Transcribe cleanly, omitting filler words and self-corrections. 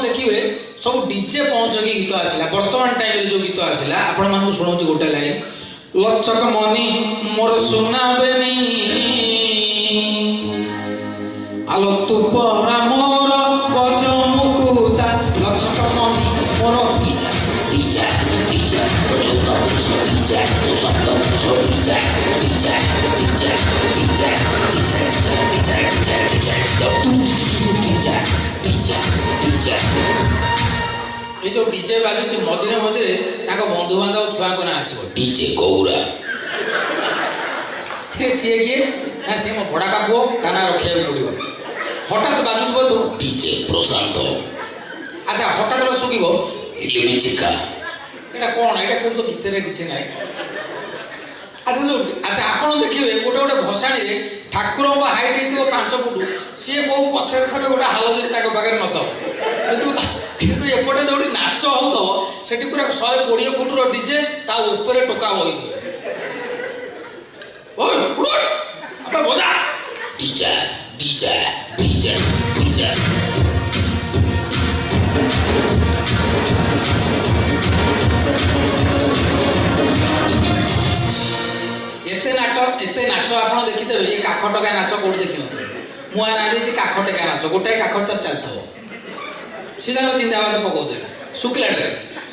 देखिए सब डीजे पहुंच गीत आसला वर्तमान टाइम जो गीत आसला आपण मानू शुणाऊँ गोटे लाइन लचक मनी मोर सुना बेनी आलो तू परा मोर गज मुकुता लचक मनी मोर डीजे डीजे डीजे चौथा पुरुष डीजे सप्तम पुरुष DJ DJ DJ DJ DJ DJ DJ DJ ये जो डीजे बाजुची मझिरे मझिरे ताको बंधु बांधव छुआ को ना आसीबो डीजे गौरा सी किए ना सी मो बड़ा का पुओ ता ना रखिया पड़िबो हठात बाजुबो तो डीजे प्रशांत अच्छा हठात सुगिबो इलिमिचिका एटा कोन एटा कोन तो गीत रे किछि नाही अच्छा जो अच्छा आपण देखिबे गोटे गोटे भसाणी रे ठाकुर को हाइट हेतिबो 5 फुट सी को पछे थरे गोटे हालदी ताको बगैर नतो किंतु एपटे जो नाच हो सेठी पूरा 120 फुट रो डीजे ता ऊपर टोका होई ओए अबे बजा डीजे डीजे डीजे डीजे एते नाच आपण देखिते ए काखटका नाच कोड देखिनो मु आ नादी काखटका नाच गोटे काखट चलथो सीधा चिंताबाद पकाउथे शुक्ला